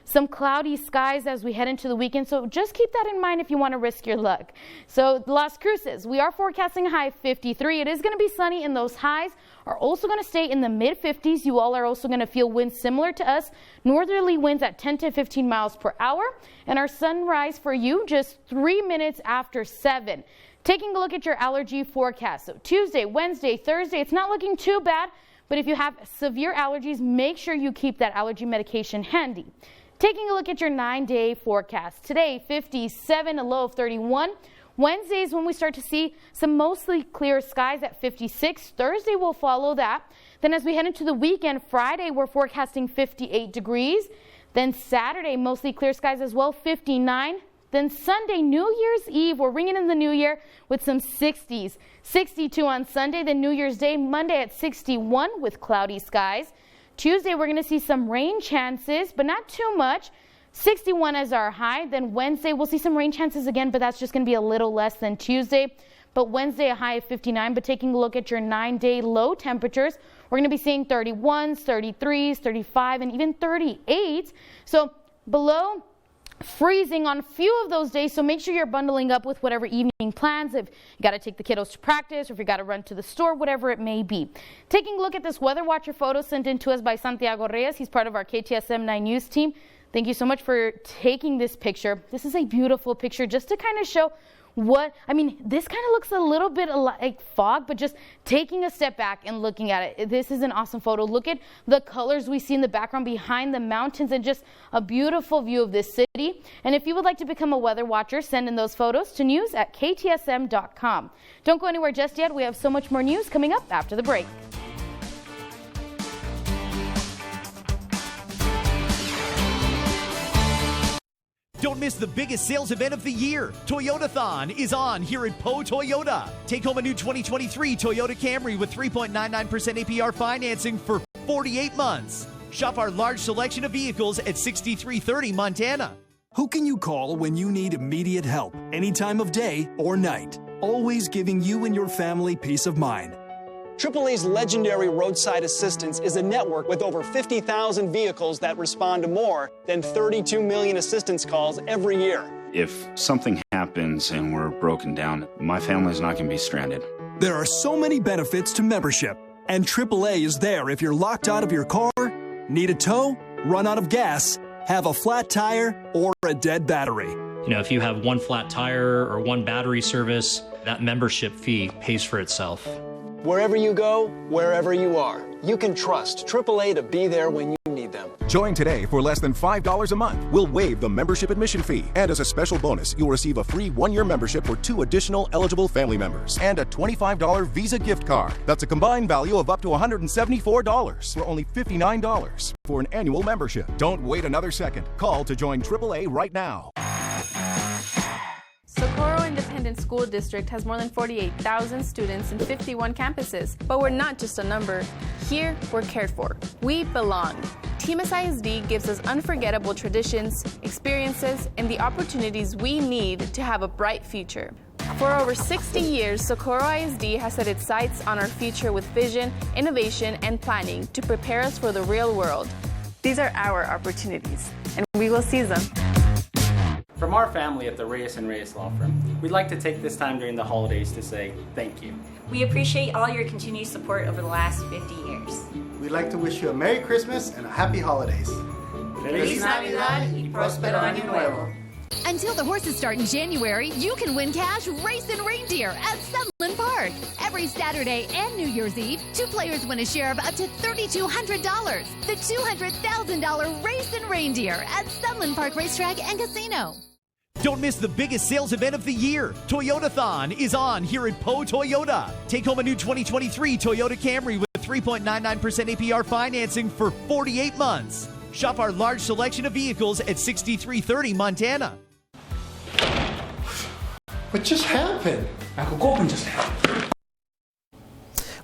some cloudy skies as we head into the weekend, so just keep that in mind if you want to risk your luck. So Las Cruces, we are forecasting a high of 53. It is going to be sunny, and those highs are also going to stay in the mid-50s. You all are also going to feel winds similar to us, northerly winds at 10 to 15 miles per hour, and our sunrise for you just 3 minutes after 7. Taking a look at your allergy forecast. So Tuesday, Wednesday, Thursday, it's not looking too bad, but if you have severe allergies, make sure you keep that allergy medication handy. Taking a look at your 9-day forecast. Today, 57, a low of 31. Wednesday is when we start to see some mostly clear skies at 56. Thursday will follow that. Then as we head into the weekend, Friday, we're forecasting 58 degrees. Then Saturday, mostly clear skies as well, 59. Then Sunday, New Year's Eve, we're ringing in the new year with some 60s. 62 on Sunday, then New Year's Day, Monday at 61 with cloudy skies. Tuesday, we're going to see some rain chances, but not too much. 61 as our high. Then Wednesday, we'll see some rain chances again, but that's just going to be a little less than Tuesday. But Wednesday, a high of 59. But taking a look at your 9-day low temperatures, we're going to be seeing 31s, 33s, 35, and even 38. So below freezing on a few of those days, so make sure you're bundling up with whatever evening plans, if you got to take the kiddos to practice or if you got to run to the store, whatever it may be. Taking a look at this weather watcher photo sent in to us by Santiago Reyes. He's part of our KTSM 9 News team. Thank you so much for taking this picture. This is a beautiful picture just to kind of show this kind of looks a little bit like fog, but just taking a step back and looking at it. This is an awesome photo. Look at the colors we see in the background behind the mountains and just a beautiful view of this city. And if you would like to become a weather watcher, send in those photos to news@ktsm.com. Don't go anywhere just yet. We have so much more news coming up after the break. Don't miss the biggest sales event of the year. Toyotathon is on here at Poe Toyota. Take home a new 2023 Toyota Camry with 3.99% APR financing for 48 months. Shop our large selection of vehicles at 6330 Montana. Who can you call when you need immediate help, any time of day or night? Always giving you and your family peace of mind. AAA's legendary roadside assistance is a network with over 50,000 vehicles that respond to more than 32 million assistance calls every year. If something happens and we're broken down, my family's not going to be stranded. There are so many benefits to membership, and AAA is there if you're locked out of your car, need a tow, run out of gas, have a flat tire, or a dead battery. If you have one flat tire or one battery service, that membership fee pays for itself. Wherever you go, wherever you are, you can trust AAA to be there when you need them. Join today for less than $5 a month. We'll waive the membership admission fee. And as a special bonus, you'll receive a free 1-year membership for 2 additional eligible family members and a $25 Visa gift card. That's a combined value of up to $174 for only $59 for an annual membership. Don't wait another second. Call to join AAA right now. Socorro Independent School District has more than 48,000 students in 51 campuses. But we're not just a number. Here, we're cared for. We belong. Team SISD gives us unforgettable traditions, experiences, and the opportunities we need to have a bright future. For over 60 years, Socorro ISD has set its sights on our future with vision, innovation, and planning to prepare us for the real world. These are our opportunities, and we will seize them. From our family at the Reyes & Reyes Law Firm, we'd like to take this time during the holidays to say thank you. We appreciate all your continued support over the last 50 years. We'd like to wish you a Merry Christmas and a Happy Holidays. Feliz Navidad y Prospero Año Nuevo. Until the horses start in January, you can win cash racing reindeer at Sunland Park. Every Saturday and New Year's Eve, 2 players win a share of up to $3,200. The $200,000 racing reindeer at Sunland Park Racetrack and Casino. Don't miss the biggest sales event of the year. Toyotathon is on here at Poe Toyota. Take home a new 2023 Toyota Camry with 3.99% APR financing for 48 months. Shop our large selection of vehicles at 6330 Montana. What just happened? Michael Goldman just happened.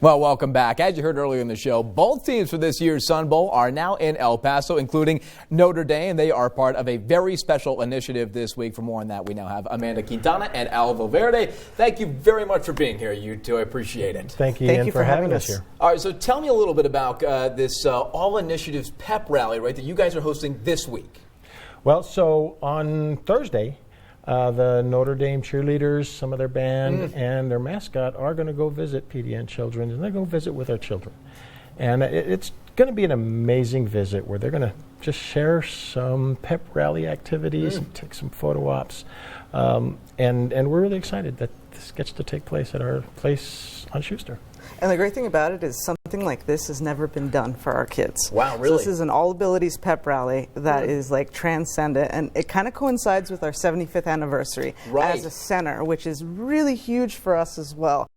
Well, welcome back. As you heard earlier in the show, both teams for this year's Sun Bowl are now in El Paso, including Notre Dame. They are part of a very special initiative this week. For more on that, we now have Amanda Quintana and Al Valverde. Thank you very much for being here, you two. I appreciate it. Thank you for having us here. All right, so tell me a little bit about this All Initiatives Pep Rally, right, that you guys are hosting this week. Well, so on Thursday, the Notre Dame cheerleaders, some of their band, and their mascot are going to go visit PDN Children's, and they're going to visit with our children. And it's going to be an amazing visit where they're going to just share some pep rally activities and take some photo ops. And we're really excited that this gets to take place at our place on Schuster. And the great thing about it is something like this has never been done for our kids. Wow, really? So this is an all abilities pep rally that is like transcendent, and it kind of coincides with our 75th anniversary as a center, which is really huge for us as well.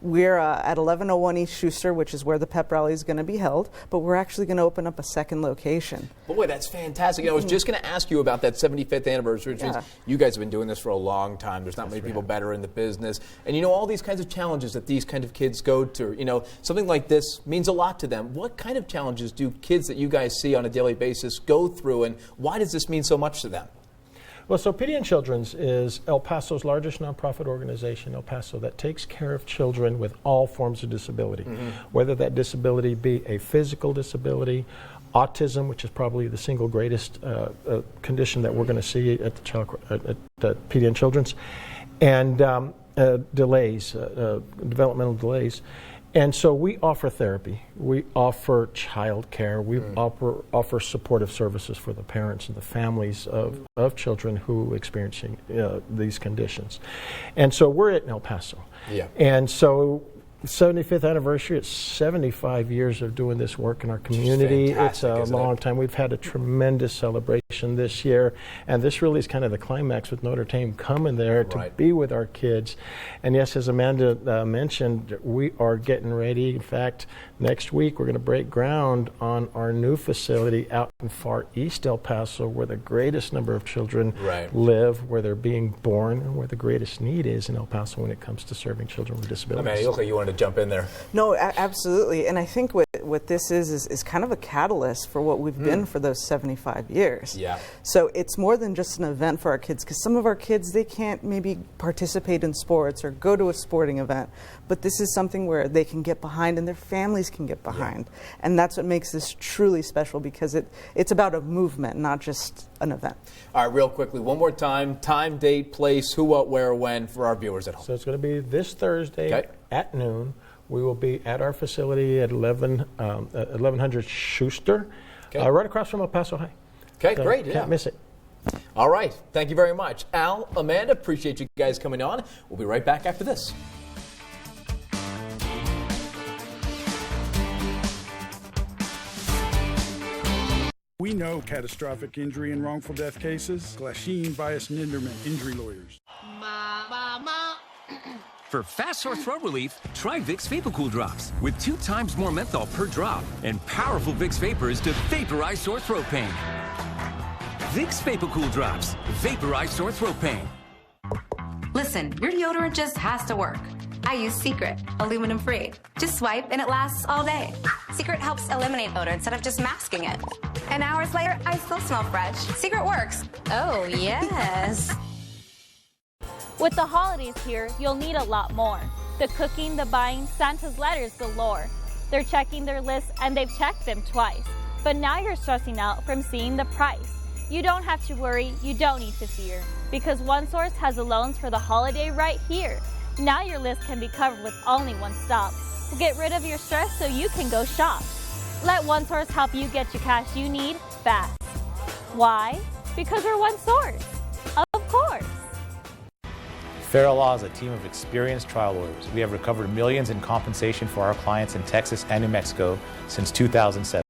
We're at 1101 East Schuster, which is where the pep rally is going to be held, but we're actually going to open up a second location. Boy, that's fantastic. I was just going to ask you about that 75th anniversary, which means you guys have been doing this for a long time. There's not many people better in the business. And you know, all these kinds of challenges that these kind of kids go to, you know, something like this means a lot to them. What kind of challenges do kids that you guys see on a daily basis go through, and why does this mean so much to them? Well, so PDN Children's is El Paso's largest nonprofit organization, El Paso, that takes care of children with all forms of disability, whether that disability be a physical disability, autism, which is probably the single greatest condition that we're going to see at the PDN Children's, and delays, developmental delays. And so we offer therapy, we offer child care, we offer supportive services for the parents and the families of children who are experiencing these conditions. And so we're at El Paso. Yeah. And so 75th anniversary, it's 75 years of doing this work in our community. It's a long time. We've had a tremendous celebration this year, and this really is kind of the climax with Notre Dame coming there to be with our kids. And yes, as Amanda mentioned, we are getting ready. In fact, next week we're going to break ground on our new facility out in far east El Paso, where the greatest number of children live, where they're being born, and where the greatest need is in El Paso when it comes to serving children with disabilities. Amanda, you look like you wanted to jump in there. No, absolutely. And I think what this is kind of a catalyst for what we've been for those 75 years. Yeah. So it's more than just an event for our kids, because some of our kids, they can't maybe participate in sports or go to a sporting event, but this is something where they can get behind and their families can get behind. And that's what makes this truly special, because it's about a movement, not just an event. All right, real quickly, one more time, date, place, who, what, where, when, for our viewers at home. So it's going to be this Thursday at noon. We will be at our facility at 1100 Schuster, right across from El Paso High. Okay, so great. Can't miss it. All right. Thank you very much. Al, Amanda, appreciate you guys coming on. We'll be right back after this. We know catastrophic injury and wrongful death cases. Glasheen, Bias, Ninderman, injury lawyers. For fast sore throat relief, try Vicks VapoCool Drops with 2 times more menthol per drop and powerful Vicks Vapors to vaporize sore throat pain. Vicks VapoCool Drops, vaporize sore throat pain. Listen, your deodorant just has to work. I use Secret, aluminum free. Just swipe and it lasts all day. Secret helps eliminate odor instead of just masking it. And hours later, I still smell fresh. Secret works. Oh, yes. With the holidays here, you'll need a lot more. The cooking, the buying, Santa's letters galore. They're checking their lists and they've checked them twice. But now you're stressing out from seeing the price. You don't have to worry, you don't need to fear, because OneSource has the loans for the holiday right here. Now your list can be covered with only one stop. We'll get rid of your stress so you can go shop. Let OneSource help you get your cash you need fast. Why? Because we're OneSource. Of course. Fair Law is a team of experienced trial lawyers. We have recovered millions in compensation for our clients in Texas and New Mexico since 2007.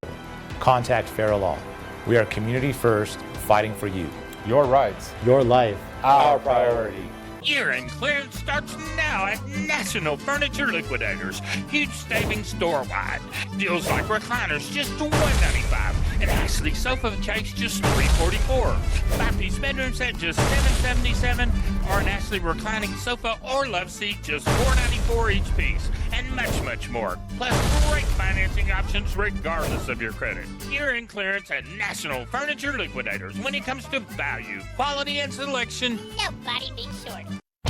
Contact Fair Law. We are community first, fighting for you. Your rights. Your life. Our priority. Year-end clearance starts now at National Furniture Liquidators. Huge savings store-wide. Deals like recliners just $195. An Ashley sofa case just $344. 5-piece bedroom set just $777. Or an Ashley reclining sofa or love seat just $494 each piece. And much, much more. Plus great financing options regardless of your credit. Year-end clearance at National Furniture Liquidators. When it comes to value, quality, and selection, nobody beats short.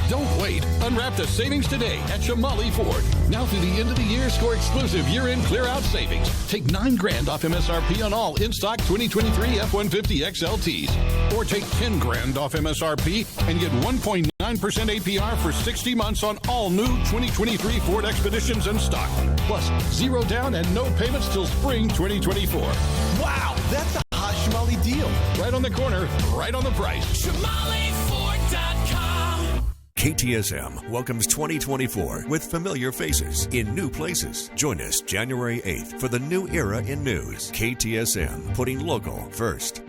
Don't wait. Unwrap the savings today at Chamali Ford. Now through the end of the year, score exclusive year-end clear-out savings. Take $9,000 off MSRP on all in-stock 2023 F-150 XLTs. Or take $10,000 off MSRP and get 1.9% APR for 60 months on all new 2023 Ford Expeditions in stock. Plus, 0 down and no payments till spring 2024. Wow, that's a hot Chamali deal. Right on the corner, right on the price. ChamaliFord.com. KTSM welcomes 2024 with familiar faces in new places. Join us January 8th for the new era in news. KTSM, putting local first.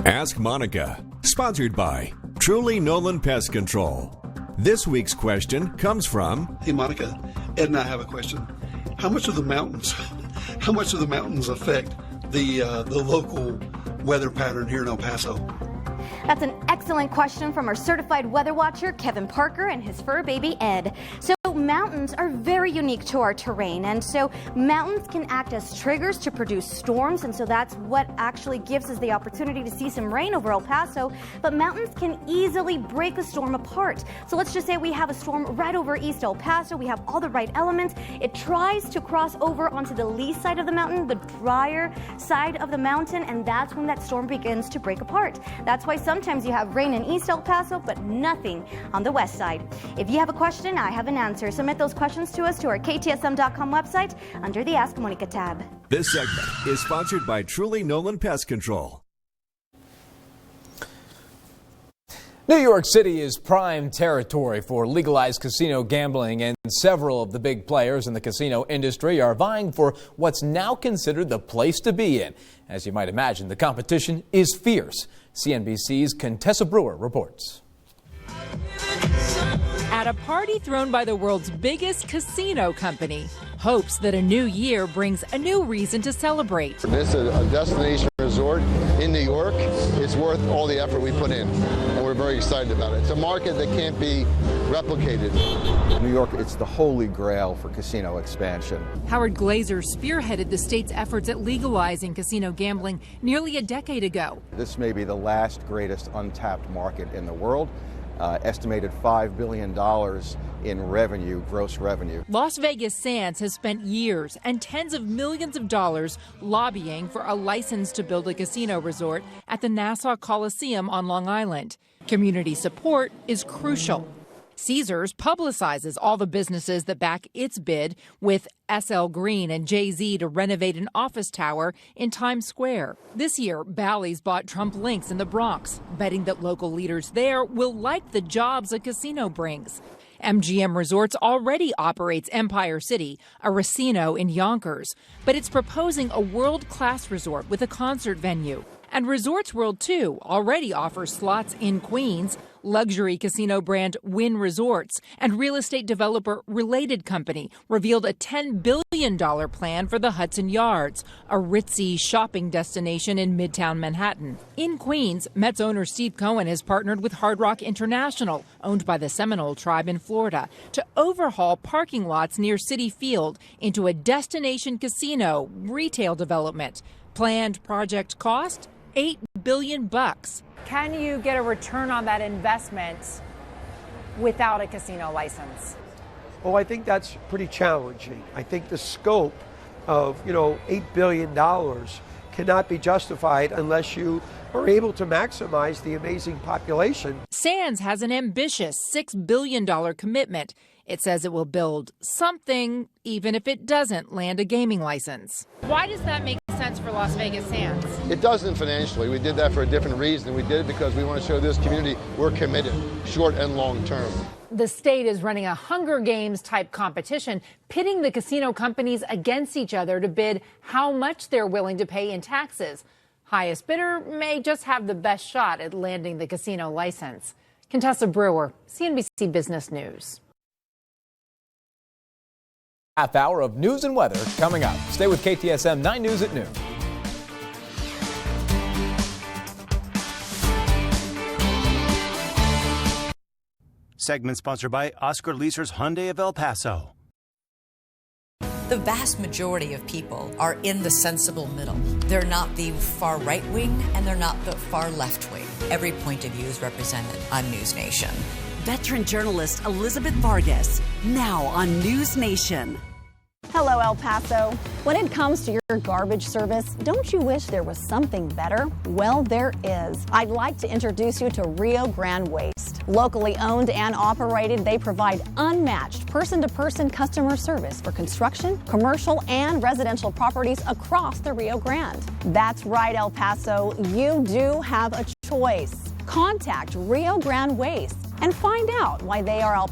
Ask Monica, sponsored by Truly Nolan Pest Control. This week's question comes from... Hey Monica, Ed and I have a question. How much of the mountains affect the local weather pattern here in El Paso? That's an excellent question from our certified weather watcher, Kevin Parker, and his fur baby, Ed. So mountains are very unique to our terrain, and so mountains can act as triggers to produce storms, and so that's what actually gives us the opportunity to see some rain over El Paso. But mountains can easily break a storm apart. So let's just say we have a storm right over East El Paso. We have all the right elements. It tries to cross over onto the lee side of the mountain, the drier side of the mountain, and that's when that storm begins to break apart. That's why sometimes you have rain in East El Paso, but nothing on the west side. If you have a question, I have an answer. Submit those questions to us to our KTSM.com website under the Ask Monica tab. This segment is sponsored by Truly Nolan Pest Control. New York City is prime territory for legalized casino gambling, and several of the big players in the casino industry are vying for what's now considered the place to be in. As you might imagine, the competition is fierce. CNBC's Contessa Brewer reports. At a party thrown by the world's biggest casino company, hopes that a new year brings a new reason to celebrate. This is a destination resort in New York. It's worth all the effort we put in, and we're very excited about it. It's a market that can't be replicated. New York, it's the holy grail for casino expansion. Howard Glazer spearheaded the state's efforts at legalizing casino gambling nearly a decade ago. This may be the last greatest untapped market in the world. Estimated $5 billion in revenue, gross revenue. Las Vegas Sands has spent years and tens of millions of dollars lobbying for a license to build a casino resort at the Nassau Coliseum on Long Island. Community support is crucial. Caesars publicizes all the businesses that back its bid, with SL Green and Jay-Z to renovate an office tower in Times Square. This year, Bally's bought Trump Links in the Bronx, betting that local leaders there will like the jobs a casino brings. MGM Resorts already operates Empire City, a casino in Yonkers, but it's proposing a world-class resort with a concert venue. And Resorts World 2 already offers slots in Queens. Luxury casino brand Wynn Resorts and real estate developer Related Company revealed a $10 billion plan for the Hudson Yards, a ritzy shopping destination in Midtown Manhattan. In Queens, Mets owner Steve Cohen has partnered with Hard Rock International, owned by the Seminole tribe in Florida, to overhaul parking lots near Citi Field into a destination casino retail development. Planned project cost $8 billion. Can you get a return on that investment without a casino license? Oh, I think that's pretty challenging. I think the scope of, $8 billion cannot be justified unless you are able to maximize the amazing population. Sands has an ambitious $6 billion commitment. It says it will build something, even if it doesn't land a gaming license. Why does that make sense for Las Vegas Sands? It doesn't financially. We did that for a different reason. We did it because we want to show this community we're committed, short and long term. The state is running a Hunger Games type competition, pitting the casino companies against each other to bid how much they're willing to pay in taxes. Highest bidder may just have the best shot at landing the casino license. Contessa Brewer, CNBC Business News. Half hour of news and weather coming up. Stay with KTSM 9 News at noon. Segment sponsored by Oscar Leaser's Hyundai of El Paso. The vast majority of people are in the sensible middle. They're not the far right wing and they're not the far left wing. Every point of view is represented on News Nation. Veteran journalist Elizabeth Vargas, now on News Nation. Hello, El Paso. When it comes to your garbage service, don't you wish there was something better? Well, there is. I'd like to introduce you to Rio Grande Waste. Locally owned and operated, they provide unmatched person-to-person customer service for construction, commercial, and residential properties across the Rio Grande. That's right, El Paso. You do have a choice. Contact Rio Grande Waste and find out why they are El